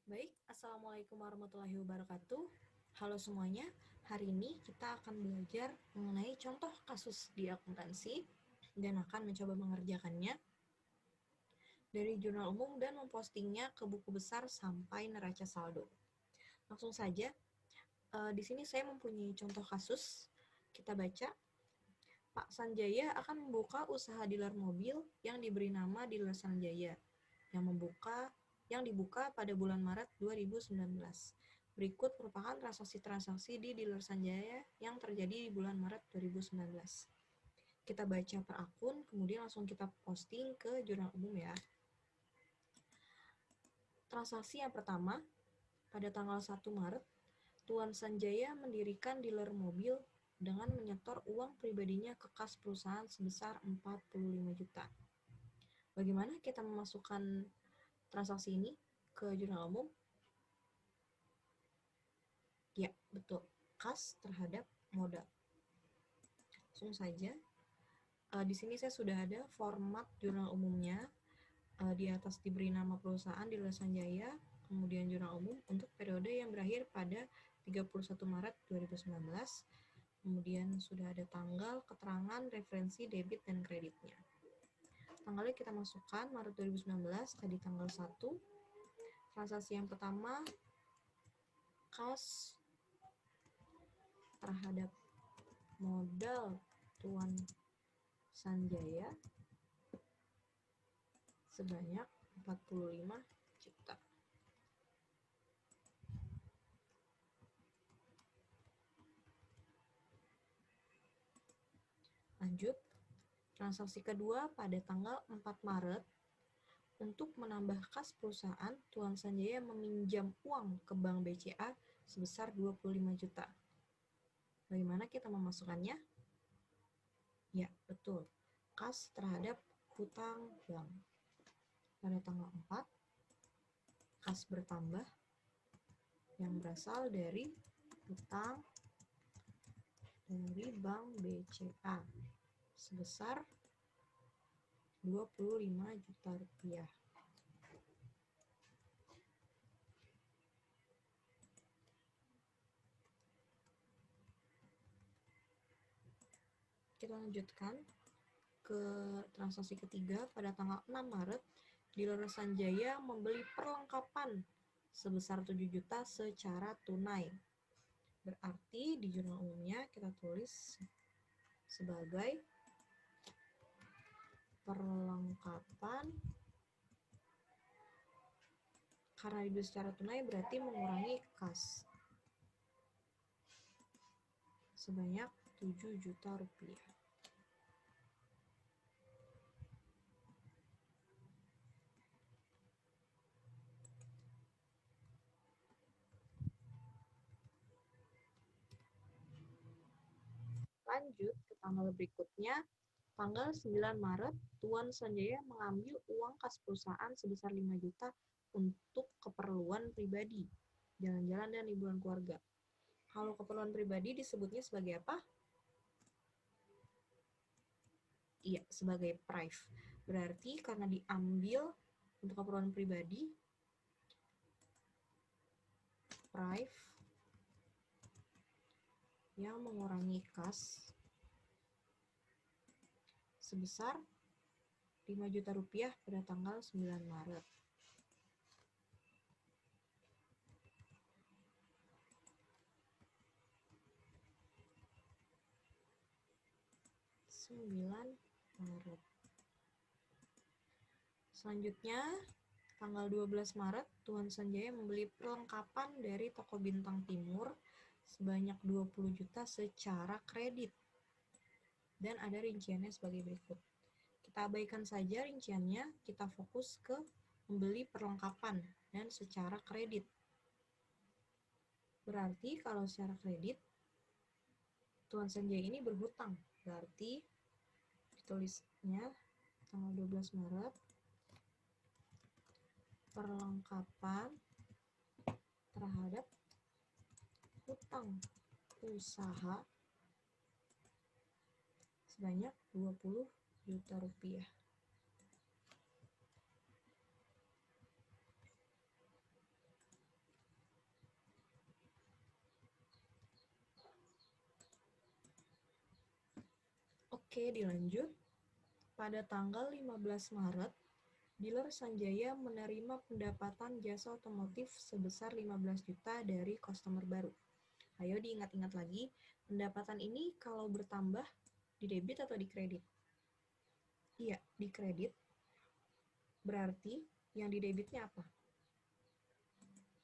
Baik, Assalamualaikum warahmatullahi wabarakatuh. Halo semuanya, hari ini kita akan belajar mengenai contoh kasus di akuntansi dan akan mencoba mengerjakannya dari jurnal umum dan mempostingnya ke buku besar sampai neraca saldo. Langsung saja, di sini saya mempunyai contoh kasus. Kita baca, Pak Sanjaya akan membuka usaha dealer mobil yang diberi nama Dealer Sanjaya yang dibuka pada bulan Maret 2019. Berikut merupakan transaksi-transaksi di Dealer Sanjaya yang terjadi di bulan Maret 2019. Kita baca per akun, kemudian langsung kita posting ke jurnal umum ya. Transaksi yang pertama, pada tanggal 1 Maret, Tuan Sanjaya mendirikan dealer mobil dengan menyetor uang pribadinya ke kas perusahaan sebesar 45 juta. Bagaimana kita memasukkan transaksi ini ke jurnal umum? Ya, betul. Kas terhadap modal. Langsung saja. Di sini saya sudah ada format jurnal umumnya. Di atas diberi nama perusahaan Dealer Sanjaya, kemudian jurnal umum untuk periode yang berakhir pada 31 Maret 2019. Kemudian sudah ada tanggal, keterangan, referensi, debit, dan kreditnya. Tanggalnya kita masukkan Maret 2019, tadi tanggal 1. Transaksi yang pertama, kas terhadap modal Tuan Sanjaya sebanyak 45 juta. Lanjut, transaksi kedua pada tanggal 4 Maret, untuk menambah kas perusahaan, Tuan Sanjaya meminjam uang ke Bank BCA sebesar 25 juta. Bagaimana kita memasukkannya? Ya, betul. Kas terhadap hutang bank. Pada tanggal 4, kas bertambah yang berasal dari hutang dari Bank BCA sebesar 25 juta rupiah. Kita lanjutkan ke transaksi ketiga pada tanggal 6 Maret, Dealer Sanjaya membeli perlengkapan sebesar 7 juta secara tunai. Berarti di jurnal umumnya kita tulis sebagai perlengkapan, karena dibeli secara tunai berarti mengurangi kas sebanyak 7 juta rupiah. Lanjut ke tanggal berikutnya, tanggal 9 Maret, Tuan Sanjaya mengambil uang kas perusahaan sebesar 5 juta untuk keperluan pribadi, jalan-jalan dan liburan keluarga. Kalau keperluan pribadi disebutnya sebagai apa? Iya, sebagai prive. Berarti karena diambil untuk keperluan pribadi, prive yang mengurangi kas sebesar 5 juta rupiah pada tanggal 9 Maret. Selanjutnya, tanggal 12 Maret, Tuan Sanjaya membeli perlengkapan dari toko Bintang Timur sebanyak 20 juta secara kredit. Dan ada rinciannya sebagai berikut. Kita abaikan saja rinciannya, kita fokus ke membeli perlengkapan dan secara kredit. Berarti kalau secara kredit, Tuan Sanjaya ini berhutang. Berarti ditulisnya tanggal 12 Maret, perlengkapan terhadap hutang usaha sebanyak 20 juta rupiah. Oke, dilanjut. Pada tanggal 15 Maret, dealer Sanjaya menerima pendapatan jasa otomotif sebesar 15 juta dari customer baru. Ayo diingat-ingat lagi, pendapatan ini kalau bertambah di debit atau di kredit? Iya, di kredit. Berarti yang di debitnya apa?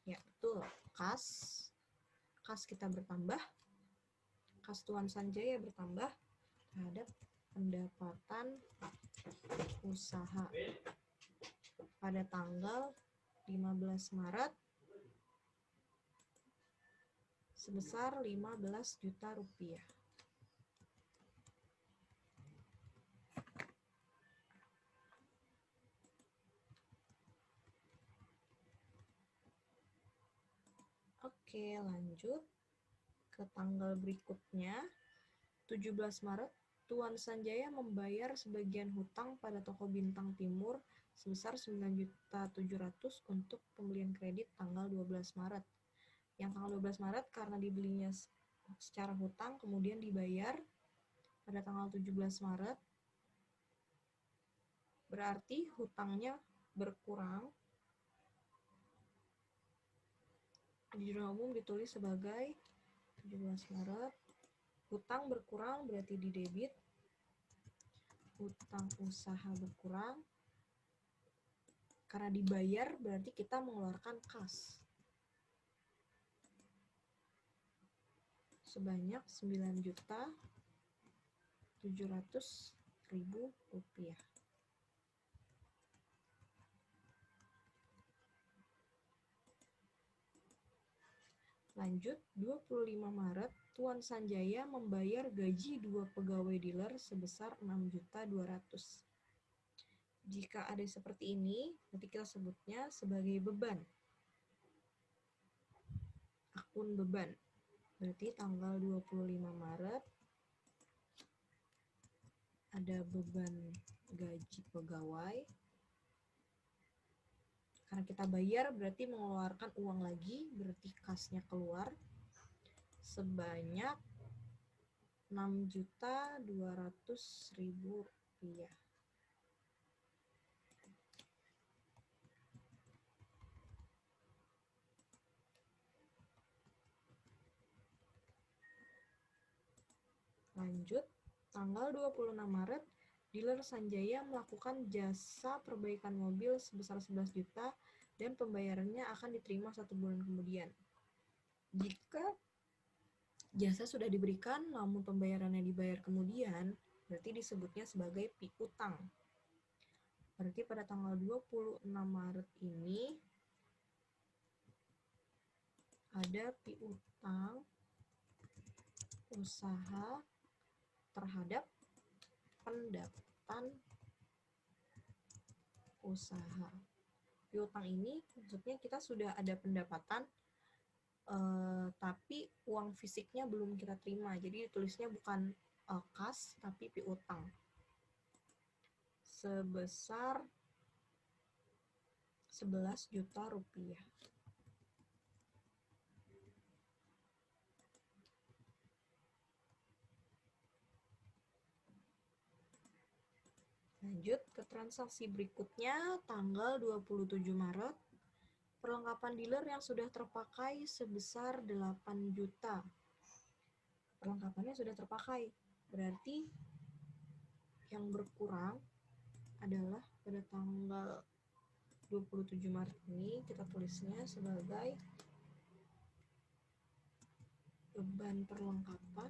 Ya, betul. Kas. Kas kita bertambah. Kas Tuan Sanjaya bertambah terhadap pendapatan usaha pada tanggal 15 Maret sebesar 15 juta rupiah. Oke, lanjut ke tanggal berikutnya. 17 Maret, Tuan Sanjaya membayar sebagian hutang pada toko Bintang Timur sebesar 9.700.000 untuk pembelian kredit tanggal 12 Maret. Yang tanggal 12 Maret karena dibelinya secara hutang kemudian dibayar pada tanggal 17 Maret, berarti hutangnya berkurang. Di jurnal umum ditulis sebagai 17 Maret, hutang berkurang berarti di debit, hutang usaha berkurang, karena dibayar berarti kita mengeluarkan kas sebanyak 9.700.000 rupiah. Lanjut, 25 Maret, Tuan Sanjaya membayar gaji 2 pegawai dealer sebesar 6.200.000. Jika ada seperti ini, nanti kita sebutnya sebagai beban. Akun beban. Berarti tanggal 25 Maret ada beban gaji pegawai. Karena kita bayar berarti mengeluarkan uang lagi, berarti kasnya keluar sebanyak 6.200.000 rupiah. Lanjut, tanggal 26 Maret, dealer Sanjaya melakukan jasa perbaikan mobil sebesar 11 juta dan pembayarannya akan diterima 1 bulan kemudian. Jika jasa sudah diberikan namun pembayarannya dibayar kemudian, berarti disebutnya sebagai piutang. Berarti pada tanggal 26 Maret ini ada piutang usaha terhadap pendapatan usaha. Piutang ini maksudnya kita sudah ada pendapatan tapi uang fisiknya belum kita terima. Jadi tulisnya bukan kas tapi piutang. Sebesar 11 juta rupiah. Lanjut ke transaksi berikutnya, tanggal 27 Maret, perlengkapan dealer yang sudah terpakai sebesar 8 juta. Perlengkapannya sudah terpakai, berarti yang berkurang adalah pada tanggal 27 Maret ini kita tulisnya sebagai beban perlengkapan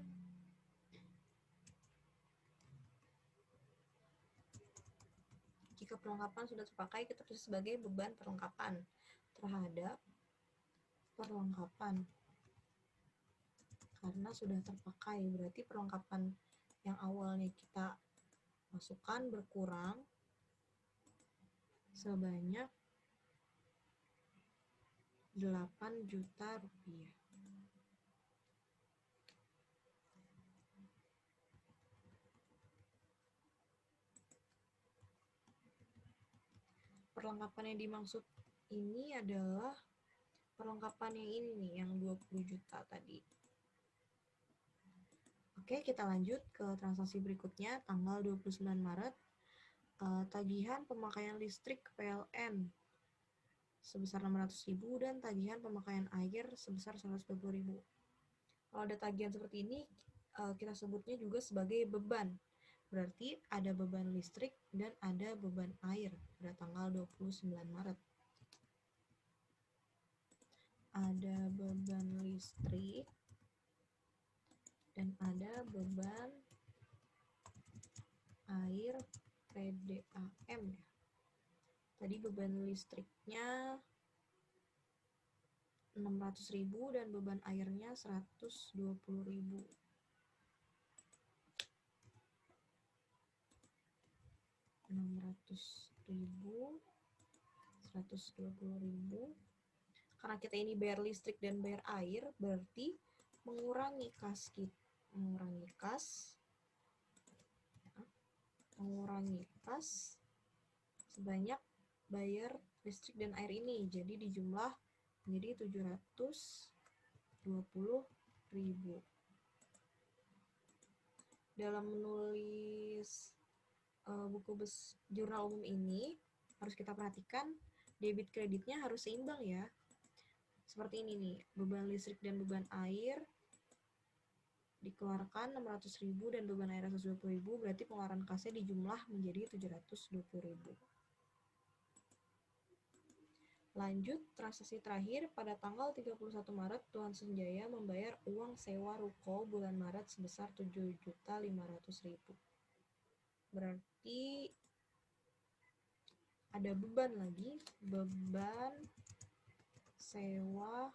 jika perlengkapan sudah terpakai, kita tulis sebagai beban perlengkapan terhadap perlengkapan. Karena sudah terpakai, berarti perlengkapan yang awalnya kita masukkan berkurang sebanyak 8 juta rupiah. Perlengkapan yang dimaksud ini adalah perlengkapan yang ini nih, yang 20 juta tadi. Oke, kita lanjut ke transaksi berikutnya, tanggal 29 Maret. Tagihan pemakaian listrik PLN sebesar 600.000 dan tagihan pemakaian air sebesar 120.000. Kalau ada tagihan seperti ini, kita sebutnya juga sebagai beban. Berarti ada beban listrik dan ada beban air pada tanggal 29 Maret. Ada beban listrik dan ada beban air PDAM ya. Tadi beban listriknya 600.000 dan beban airnya 120.000. Karena kita ini bayar listrik dan bayar air, berarti mengurangi kas sebanyak bayar listrik dan air ini. Jadi dijumlah menjadi 720.000. Dalam menulis buku jurnal umum ini harus kita perhatikan debit kreditnya harus seimbang ya. Seperti ini nih, beban listrik dan beban air dikeluarkan 600.000 dan beban air 120.000, berarti pengeluaran kasnya dijumlah menjadi 720.000. Lanjut, transaksi terakhir pada tanggal 31 Maret, Tuan Sunjaya membayar uang sewa ruko bulan Maret sebesar 7.500.000. Berarti ada beban lagi, beban sewa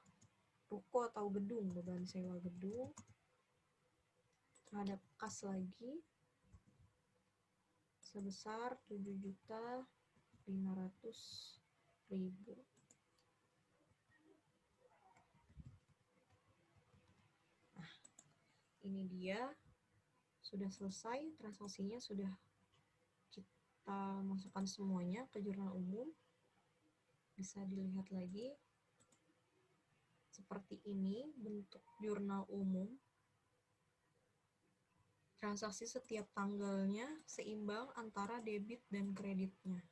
ruko atau gedung, beban sewa gedung terhadap kas lagi sebesar 7.500.000. Nah, ini dia sudah selesai transaksinya, sudah kita masukkan semuanya ke jurnal umum. Bisa dilihat lagi seperti ini bentuk jurnal umum. Transaksi setiap tanggalnya seimbang antara debit dan kreditnya.